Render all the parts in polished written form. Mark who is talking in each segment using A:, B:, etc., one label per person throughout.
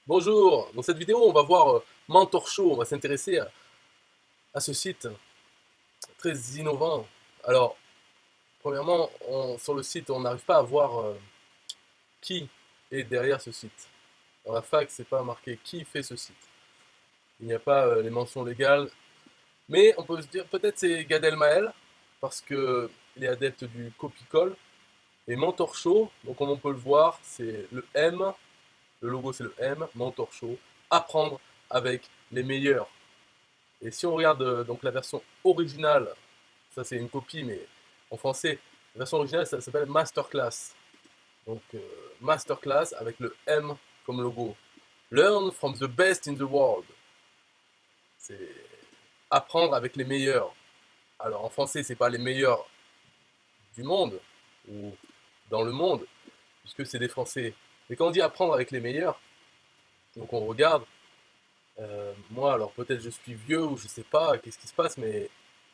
A: Bonjour, dans cette vidéo on va voir Mentor Show, on va s'intéresser à ce site très innovant. Alors, premièrement, sur le site on n'arrive pas à voir qui est derrière ce site. Dans la fac c'est pas marqué qui fait ce site. Il n'y a pas les mentions légales, mais on peut se dire peut-être c'est Gad Elmaleh, parce qu'il est adepte du copie-colle. Et Mentor Show, donc comme on peut le voir, c'est le M, le logo c'est le M, Mentor Show, apprendre avec les meilleurs. Et si on regarde donc la version originale, ça c'est une copie, mais en français, la version originale ça s'appelle Masterclass. Donc Masterclass avec le M comme logo. Learn from the best in the world. C'est apprendre avec les meilleurs. Alors en français, c'est pas les meilleurs du monde ou dans le monde, puisque c'est des Français. Mais quand on dit apprendre avec les meilleurs, donc on regarde, moi, alors peut-être je suis vieux ou je sais pas qu'est-ce qui se passe, mais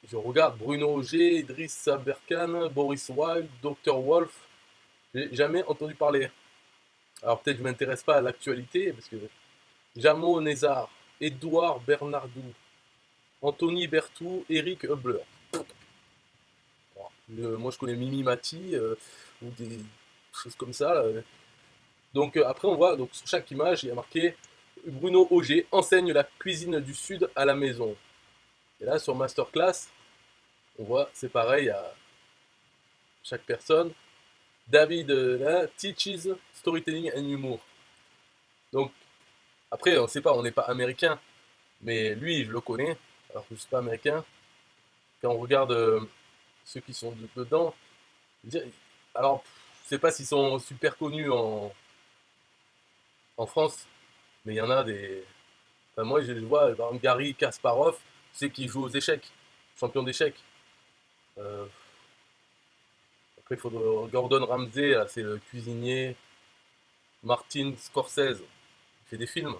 A: je regarde Bruno Auger, Idriss Saberkan, Boris Wilde, Dr. Wolf. J'ai jamais entendu parler. Alors peut-être je m'intéresse pas à l'actualité, parce que Jamo Nézard, Édouard Bernardou, Anthony Berthoud, Eric Hubler. Moi je connais Mimi Mati, ou des choses comme ça. Donc après on voit, donc sur chaque image, il y a marqué Bruno Auger enseigne la cuisine du Sud à la maison. Et là sur Masterclass, on voit, c'est pareil à chaque personne. David là, teaches storytelling and humour. Donc, après, on ne sait pas, on n'est pas américain, mais lui, je le connais, alors que je ne suis pas américain. Quand on regarde ceux qui sont dedans, alors, je ne sais pas s'ils sont super connus en France, mais il y en a des. Enfin, moi, je vois, par exemple, Gary Kasparov, c'est qui joue aux échecs, champion d'échecs. Euh, Après, il faut Gordon Ramsay, c'est le cuisinier. Martin Scorsese, il fait des films.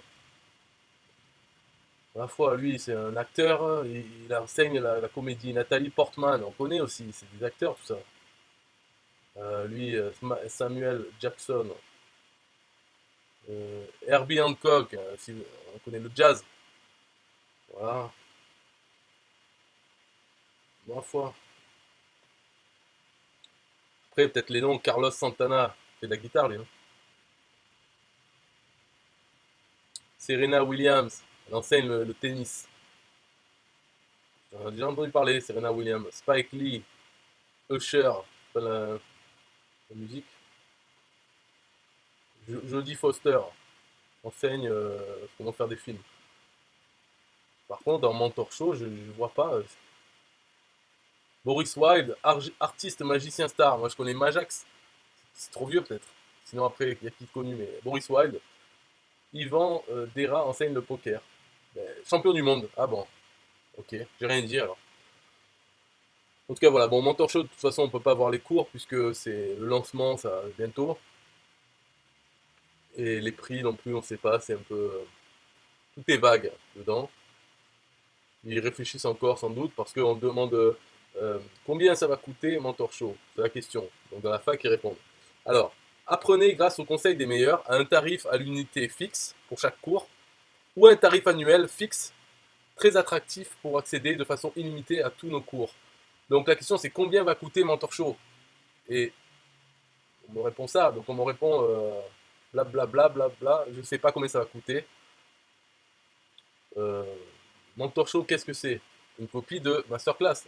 A: À la fois, lui, c'est un acteur, il enseigne la comédie. Nathalie Portman, on connaît aussi, c'est des acteurs, tout ça. Lui, Samuel Jackson, Herbie Hancock, on connaît le jazz. Voilà, ma foi. Après, peut-être les noms, Carlos Santana, il fait de la guitare, lui. Hein. Serena Williams, elle enseigne le tennis. J'en ai déjà entendu parler, Serena Williams. Spike Lee, Usher, la musique. Jodie Foster, enseigne comment faire des films. Par contre, dans Mentor Show, je ne vois pas. Boris Wilde, artiste, magicien star. Moi, je connais Majax. C'est trop vieux, peut-être. Sinon, après, il y a qui de connu, mais Boris Wilde. Yvan Dera enseigne le poker. Ben, champion du monde. Ah bon, ok, j'ai rien dit alors. En tout cas, voilà. Bon, Mentor Show, de toute façon, on peut pas voir les cours puisque c'est le lancement, ça bientôt. Et les prix non plus, on ne sait pas. C'est un peu. Tout est vague dedans. Ils réfléchissent encore sans doute parce qu'on demande combien ça va coûter Mentor Show. C'est la question. Donc dans la fac, ils répondent. Alors, apprenez grâce au conseil des meilleurs à un tarif à l'unité fixe pour chaque cours ou un tarif annuel fixe très attractif pour accéder de façon illimitée à tous nos cours. Donc la question c'est combien va coûter Mentor Show. Et on me répond ça. Donc on me répond blablabla, bla, bla, bla, je ne sais pas combien ça va coûter. Euh, Mentor Show, qu'est-ce que c'est? Une copie de Masterclass.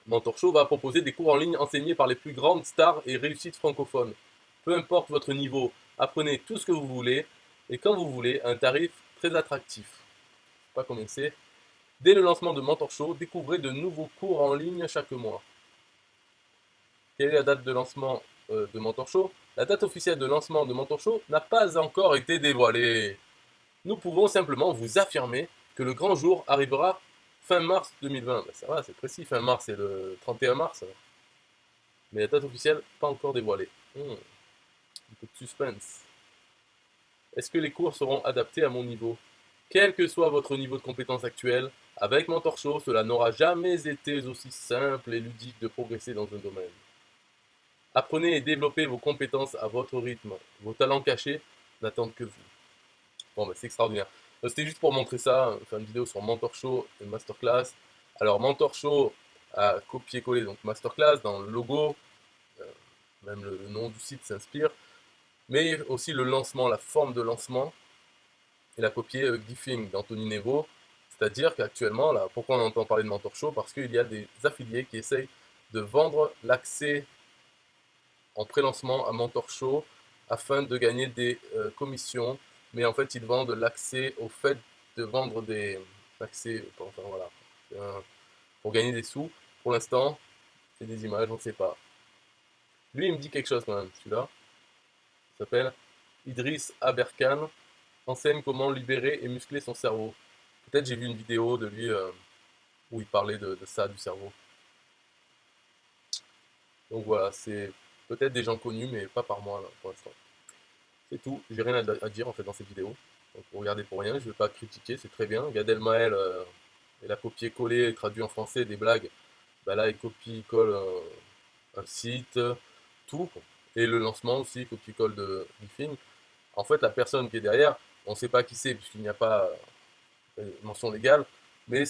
A: Mentor Show va proposer des cours en ligne enseignés par les plus grandes stars et réussites francophones. Peu importe votre niveau, apprenez tout ce que vous voulez et quand vous voulez à un tarif très attractif. Je sais pas combien c'est. Dès le lancement de Mentor Show, découvrez de nouveaux cours en ligne chaque mois. Quelle est la date de lancement de Mentor Show? La date officielle de lancement de Mentor Show n'a pas encore été dévoilée. Nous pouvons simplement vous affirmer que le grand jour arrivera fin mars 2020. Ben ça va, c'est précis, fin mars, c'est le 31 mars. Mais la date officielle, pas encore dévoilée. Un peu de suspense. Est-ce que les cours seront adaptés à mon niveau? Quel que soit votre niveau de compétence actuel, avec Mentor Show, cela n'aura jamais été aussi simple et ludique de progresser dans un domaine. Apprenez et développez vos compétences à votre rythme. Vos talents cachés n'attendent que vous. Bon, bah, c'est extraordinaire. C'était juste pour montrer ça, faire une vidéo sur Mentor Show et Masterclass. Alors, Mentor Show a copié-collé donc Masterclass dans le logo, euh, même le nom du site s'inspire, mais aussi le lancement, la forme de lancement, il a copié Giffing d'Anthony Nevo. C'est-à-dire qu'actuellement, là, pourquoi on entend parler de Mentor Show? Parce qu'il y a des affiliés qui essayent de vendre l'accès en pré-lancement à Mentor Show afin de gagner des commissions. Mais en fait, ils vendent l'accès au fait de vendre des accès, enfin, voilà, pour gagner des sous. Pour l'instant, c'est des images, on ne sait pas. Lui, il me dit quelque chose quand même, celui-là. Il s'appelle Idriss Aberkan, enseigne comment libérer et muscler son cerveau. Peut-être j'ai vu une vidéo de lui où il parlait de ça, du cerveau. Donc voilà, c'est peut-être des gens connus, mais pas par moi là, pour l'instant. C'est tout, j'ai rien à dire en fait dans cette vidéo. Donc vous regardez pour rien, je ne vais pas critiquer, c'est très bien. Gad Elmaleh, il a copié-collé et traduit en français des blagues. Bah là, il copie-colle un site, tout. Et le lancement aussi, copie-colle de Giffing. En fait, la personne qui est derrière, on ne sait pas qui c'est, puisqu'il n'y a pas mention légale, mais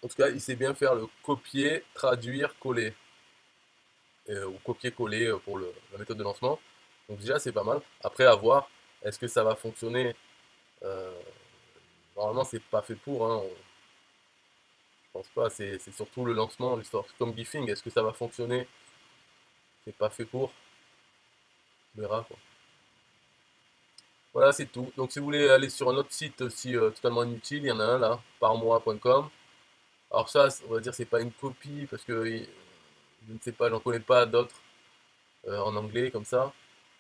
A: en tout cas, il sait bien faire le copier, traduire, coller. Ou copier-coller pour la méthode de lancement. Donc déjà, c'est pas mal. Après, à voir, est-ce que ça va fonctionner? Normalement, c'est pas fait pour, hein. Je pense pas, c'est surtout le lancement, l'histoire. Comme Giffing, est-ce que ça va fonctionner? C'est pas fait pour. On verra, quoi. Voilà, c'est tout. Donc si vous voulez aller sur un autre site aussi totalement inutile, il y en a un là, parmois.com. Alors ça, on va dire c'est pas une copie parce que je ne sais pas, j'en connais pas d'autres en anglais comme ça.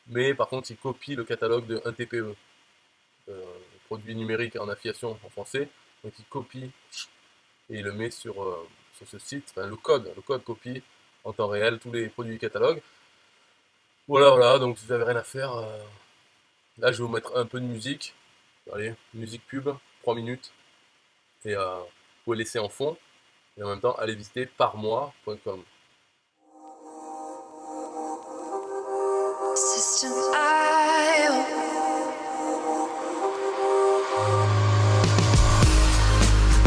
A: Mais par contre, il copie le catalogue de 1TPE, produit numérique en affiliation en français. Donc il copie et il le met sur ce site. Enfin, le code copie en temps réel tous les produits du catalogue. Voilà, voilà. Donc si vous n'avez rien à faire, là je vais vous mettre un peu de musique. Allez, musique pub, 3 minutes. Et vous pouvez laisser en fond. Et en même temps, allez visiter parmois.com.
B: System IO.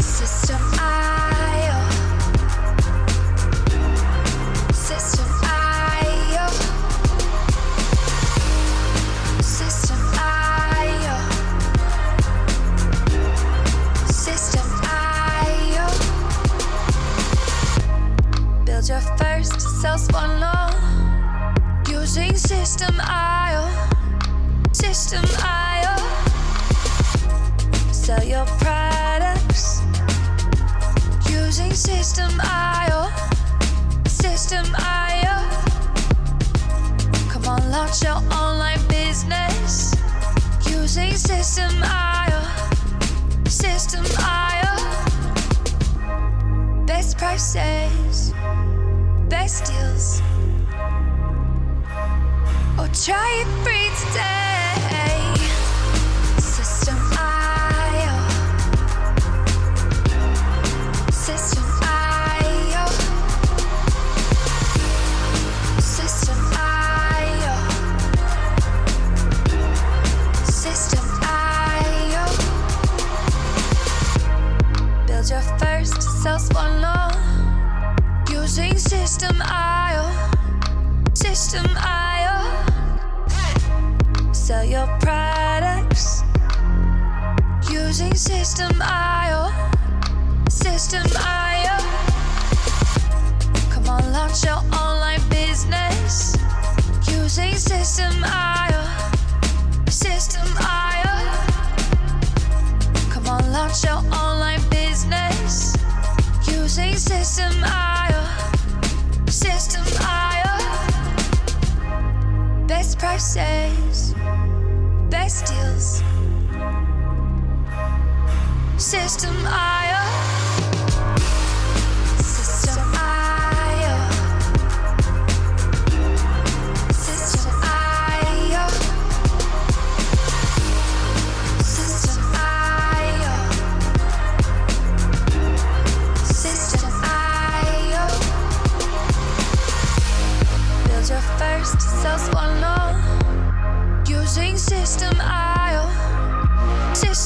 B: System IO. System IO. System IO. System IO. Build your first sales funnel using System IO. System IO. Sell your products using System IO. System IO. Come on, launch your online business using System IO. System IO. Best prices, best deals. Oh, try it free today. System IO. System IO. System IO. System IO. Build your first sales funnel using System IO. System IO. Sell your products using System IO. System IO. Come on, launch your online business using System IO. System IO. Come on, launch your online business using System IO. System IO. Best prices, best deals. System IO. System IO. System IO. System IO. System IO. Build your first sales funnel using System IO. System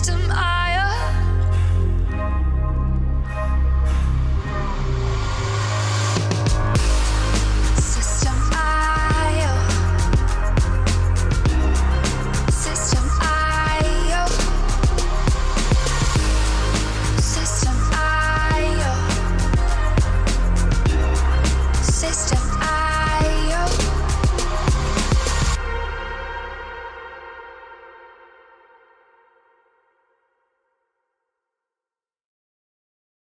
B: System I